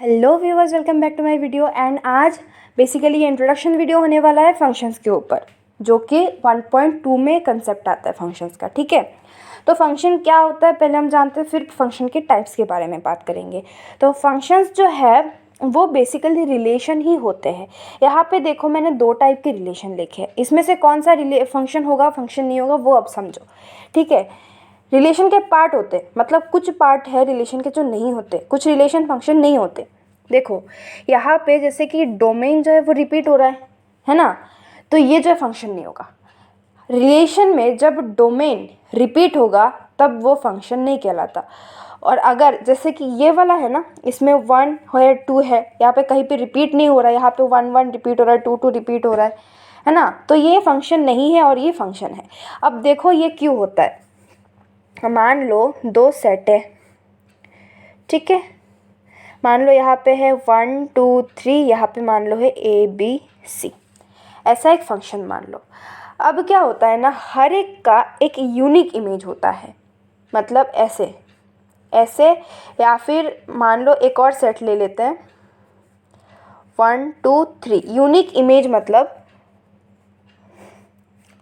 Hello viewers, welcome back to my video. And आज basically ये introduction video होने वाला है फंक्शंस के ऊपर, जो कि 1.2 में कंसेप्ट आता है फंक्शंस का। ठीक है, तो फंक्शन क्या होता है पहले हम जानते हैं, फिर फंक्शन के टाइप्स के बारे में बात करेंगे। तो फंक्शंस जो है वो बेसिकली रिलेशन ही होते हैं। यहाँ पे देखो मैंने दो टाइप के रिलेशन लिखे हैं, इसमें से कौन सा फंक्शन होगा फंक्शन नहीं होगा वो अब समझो। ठीक है, रिलेशन के पार्ट होते, मतलब कुछ पार्ट है रिलेशन के जो नहीं होते, कुछ रिलेशन फंक्शन नहीं होते। देखो यहाँ पे जैसे कि डोमेन जो है वो रिपीट हो रहा है ना, तो ये जो है फंक्शन नहीं होगा। रिलेशन में जब डोमेन रिपीट होगा तब वो फंक्शन नहीं कहलाता। और अगर जैसे कि ये वाला है ना, इसमें 1 है 2 है, यहाँ पे कहीं पे रिपीट नहीं हो रहा है, यहाँ पे 1 1 रिपीट हो रहा है, 2 2 रिपीट हो रहा है ना, तो ये फंक्शन नहीं है और ये फंक्शन है। अब देखो ये क्यों होता है। मान लो दो सेट है, ठीक है, मान लो यहाँ पे है 1 2 3, यहाँ पे मान लो है ABC, ऐसा एक फंक्शन मान लो। अब क्या होता है ना, हर एक का एक यूनिक इमेज होता है, मतलब ऐसे ऐसे, या फिर मान लो एक और सेट ले लेते हैं 1 2 3, यूनिक इमेज मतलब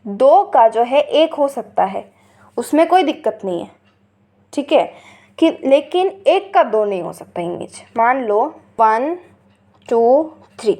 दो का जो है एक हो सकता है, उसमें कोई दिक्कत नहीं है। ठीक है, कि लेकिन एक का दो नहीं हो सकता इमेज। मान लो 1 2 3,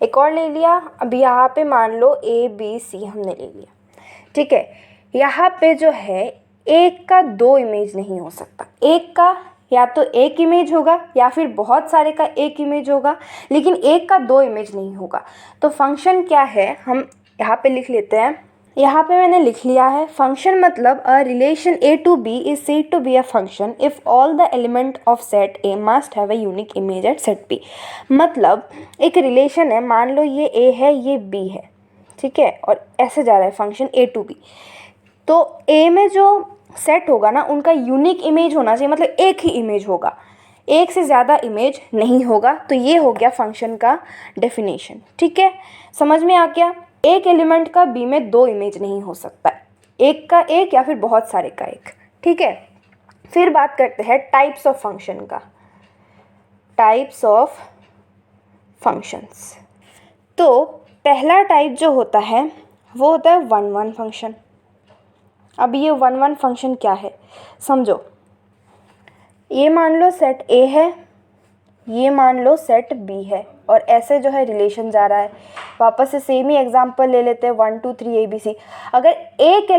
एक और ले लिया। अब यहाँ पे मान लो ABC हमने ले लिया। ठीक है, यहाँ पे जो है एक का दो इमेज नहीं हो सकता, एक का या तो एक इमेज होगा या फिर बहुत सारे का एक इमेज होगा, लेकिन एक का दो इमेज नहीं होगा। तो फंक्शन क्या है हम यहाँ पे लिख लेते हैं। यहाँ पे मैंने लिख लिया है फंक्शन मतलब a relation A to B is said to be a function if all the element of set A must have a unique image at set B। मतलब एक रिलेशन है, मान लो ये A है ये B है, ठीक है, और ऐसे जा रहा है फंक्शन A to B। तो A में जो सेट होगा ना उनका यूनिक इमेज होना चाहिए, मतलब एक ही इमेज होगा, एक से ज़्यादा इमेज नहीं होगा। तो ये हो गया फंक्शन का डेफिनेशन। ठीक है, समझ में आ गया। एक एलिमेंट का बी में दो इमेज नहीं हो सकता, एक का एक या फिर बहुत सारे का एक। ठीक है, फिर बात करते हैं टाइप्स ऑफ फंक्शन का। टाइप्स ऑफ फंक्शंस, तो पहला टाइप जो होता है वो होता है 1 1 फंक्शन। अब ये 1 1 फंक्शन क्या है समझो। ये मान लो सेट A है, ये मान लो सेट B है, और ऐसे जो है रिलेशन जा रहा है। वापस से सेम ही एग्जांपल ले लेते हैं 1 2 3 ABC। अगर एक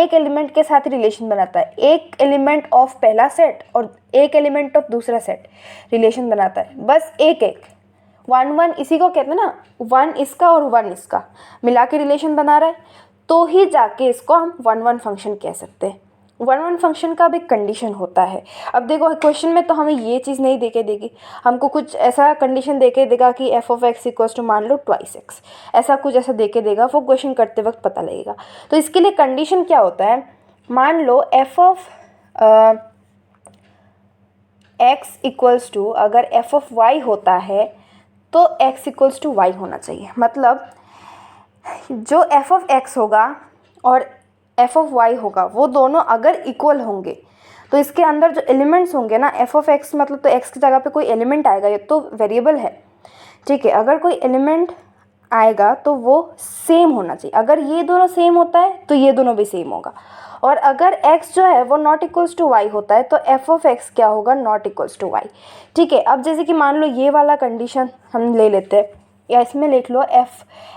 एलिमेंट के साथ रिलेशन बनाता है, एक एलिमेंट ऑफ पहला सेट और एक एलिमेंट ऑफ दूसरा सेट रिलेशन बनाता है, बस एक एक 1 1, इसी को कहते हैं ना, 1 इसका और 1 इसका मिला के रिलेशन बना रहा है, तो ही जाके इसको हम 1 1 फंक्शन कह सकते हैं। 1 1 फंक्शन का भी कंडीशन होता है। अब देखो क्वेश्चन में तो हमें ये चीज़ नहीं देके देगी, हमको कुछ ऐसा कंडीशन देके देगा कि f of x equals to मान लो 2x, ऐसा कुछ ऐसा देके देगा, वो क्वेश्चन करते वक्त पता लगेगा। तो इसके लिए कंडीशन क्या होता है, मान लो f of x equals to, अगर f of y होता है तो x इक्वल्स टू y होना चाहिए। मतलब जो f of x होगा और f of y होगा वो दोनों अगर इक्वल होंगे तो इसके अंदर जो एलिमेंट्स होंगे ना, f of x मतलब तो x की जगह पे कोई एलिमेंट आएगा, ये तो वेरिएबल है। ठीक है, अगर कोई एलिमेंट आएगा तो वो सेम होना चाहिए। अगर ये दोनों सेम होता है तो ये दोनों भी सेम होगा, और अगर x जो है वो नॉट इक्वल्स टू y होता है तो f of x क्या होगा, नॉट इक्वल्स टू y। ठीक है, अब जैसे कि मान लो ये वाला कंडीशन हम ले लेते हैं, या इसमें लिख लो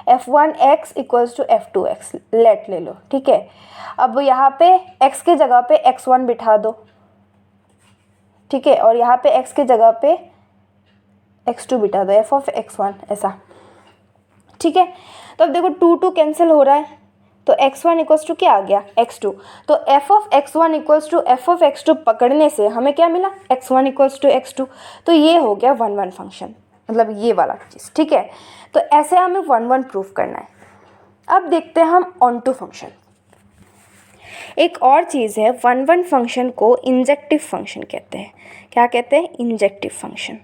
f1x equals to f2x, late ले लो। ठीक है, अब यहाँ पे x के जगह पे x1 बिठा दो, ठीक है, और यहाँ पे x के जगह पे x2 बिठा दो, f of x1 ऐसा। ठीक है, तो अब देखो 2 2 कैंसिल हो रहा है, तो x1 इक्वल्स टू क्या आ गया, x2। तो f of x1 equals to f of x2 पकड़ने से हमें क्या मिला, x1 इक्वल्स टू x2। तो ये हो गया 1 1 फंक्शन, मतलब ये वाला चीज़। ठीक है, तो ऐसे हमें 1 1 प्रूफ करना है। अब देखते हैं हम ऑन टू फंक्शन। एक और चीज़ है, 1 1 फंक्शन को इंजेक्टिव फंक्शन कहते हैं। क्या कहते हैं, इंजेक्टिव फंक्शन।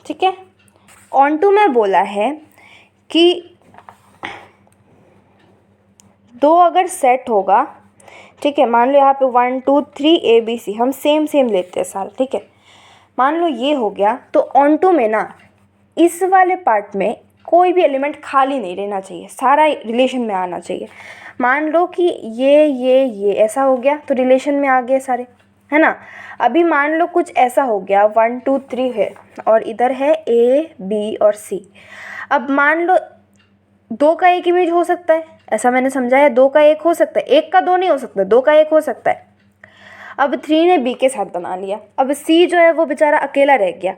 ठीक है, ऑन टू में बोला है कि दो अगर सेट होगा, ठीक है। मान लो यहाँ पे 1 2 3 ABC हम सेम लेते हैं सारा, ठीक है। मान लो ये हो गया, तो ऑन टू में ना इस वाले पार्ट में कोई भी एलिमेंट खाली नहीं रहना चाहिए, सारा रिलेशन में आना चाहिए। मान लो कि ये ऐसा हो गया तो रिलेशन में आ गए सारे, है ना। अभी मान लो कुछ ऐसा हो गया 1 2 3 है और इधर है A B और C। अब मान लो 2 का एक इमेज हो सकता है, ऐसा मैंने समझाया, 2 का 1 हो सकता है, 1 का 2 नहीं हो सकता, 2 का 1 हो सकता है। अब 3 ने B के साथ बना लिया, अब C जो है वो बेचारा अकेला रह गया।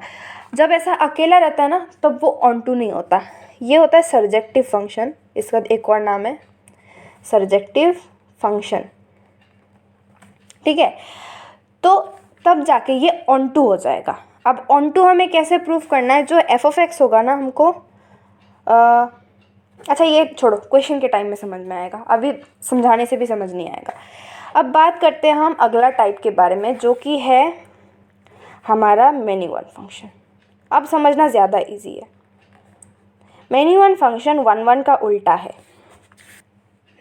जब ऐसा अकेला रहता है ना तब वो ऑन टू नहीं होता, ये होता है सर्जेक्टिव फंक्शन, इसका एक और नाम है सर्जेक्टिव फंक्शन, ठीक है। तो तब जाके ये ऑन टू हो जाएगा। अब ऑन टू हमें कैसे प्रूव करना है, जो f(x) होगा ना हमको अच्छा ये छोड़ो, क्वेश्चन के टाइम में समझ में आएगा, अभी समझाने से भी समझ नहीं आएगा। अब बात करते हैं हम अगला टाइप के बारे में, जो कि है हमारा मेनी वन फंक्शन। अब समझना ज़्यादा इजी है। मेनी वन फंक्शन 1 1 का उल्टा है।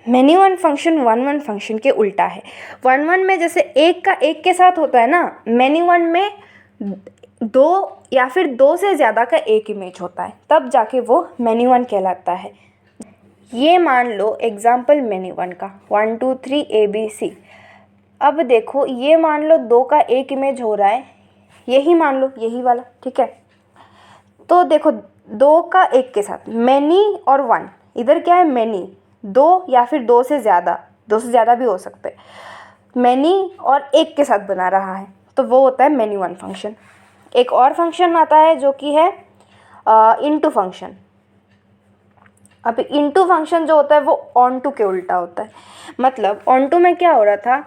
मेनी वन फंक्शन 1 1 फंक्शन के उल्टा है। 1 1 में जैसे एक का एक के साथ होता है ना, मेनी वन में 2 या फिर 2 से ज़्यादा का एक इमेज होता है, तब जाके वो मेनी वन कहलाता है। ये मान लो एग्जाम्पल मेनी वन का 1 2 3 ABC। अब देखो ये मान लो 2 का एक इमेज हो रहा है, यही मान लो, यही वाला, ठीक है। तो देखो 2 का एक के साथ मैनी और 1, इधर क्या है मैनी, 2 या फिर 2 से ज़्यादा भी हो सकते हैं, मैनी और एक के साथ बना रहा है, तो वो होता है मेनी वन फंक्शन। एक और फंक्शन आता है जो कि है इनटू फंक्शन। अब इनटू फंक्शन जो होता है वो ऑन टू के उल्टा होता है। मतलब ऑन टू में क्या हो रहा था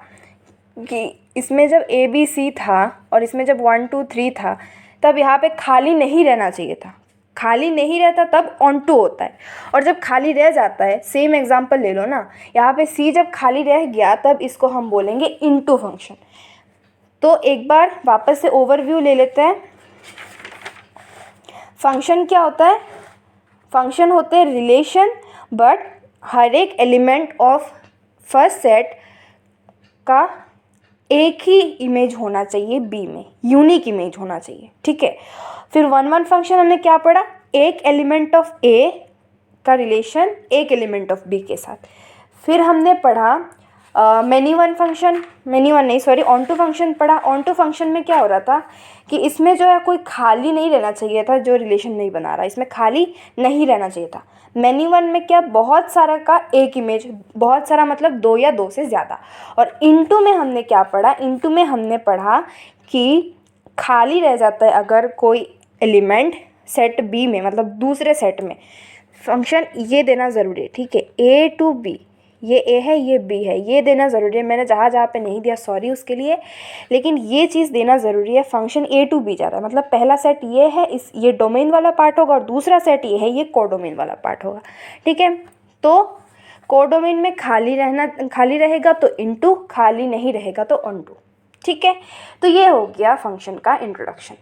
कि इसमें जब ABC था और इसमें जब 1 2 3 था, तब यहाँ पे खाली नहीं रहना चाहिए था, खाली नहीं रहता तब ऑन टू होता है। और जब खाली रह जाता है, सेम एग्जांपल ले लो ना, यहाँ पे C जब खाली रह गया तब इसको हम बोलेंगे इनटू फंक्शन। तो एक बार वापस से ओवरव्यू ले लेते हैं। फंक्शन क्या होता है, फंक्शन होते हैं रिलेशन, बट हर एक एलिमेंट ऑफ फर्स्ट सेट का एक ही इमेज होना चाहिए B में, यूनिक इमेज होना चाहिए, ठीक है। फिर 1 1 फंक्शन हमने क्या पढ़ा, एक एलिमेंट ऑफ A का रिलेशन एक एलिमेंट ऑफ B के साथ। फिर हमने पढ़ा many one function, onto function पढ़ा। ऑन टू फंक्शन में क्या हो रहा था कि इसमें जो है कोई खाली नहीं रहना चाहिए था, जो रिलेशन नहीं बना रहा, इसमें खाली नहीं रहना चाहिए था। मेनी वन में क्या, बहुत सारा का एक इमेज, बहुत सारा मतलब 2 या 2 से ज़्यादा। और इनटू में हमने क्या पढ़ा, इनटू में हमने पढ़ा कि खाली रह जाता है अगर कोई एलिमेंट सेट B में, मतलब दूसरे सेट में। फंक्शन ये देना ज़रूरी है, ठीक है, A to B, ये A है ये B है, ये देना ज़रूरी है। मैंने जहाँ पे नहीं दिया सॉरी उसके लिए, लेकिन ये चीज़ देना ज़रूरी है। फंक्शन A to B जा रहा है, मतलब पहला सेट ये है, ये डोमेन वाला पार्ट होगा, और दूसरा सेट ये है, ये कोडोमेन वाला पार्ट होगा, ठीक है। तो कोडोमेन में खाली रहेगा तो इनटू, खाली नहीं रहेगा तो ऑन टू, ठीक है। तो ये हो गया फंक्शन का इंट्रोडक्शन।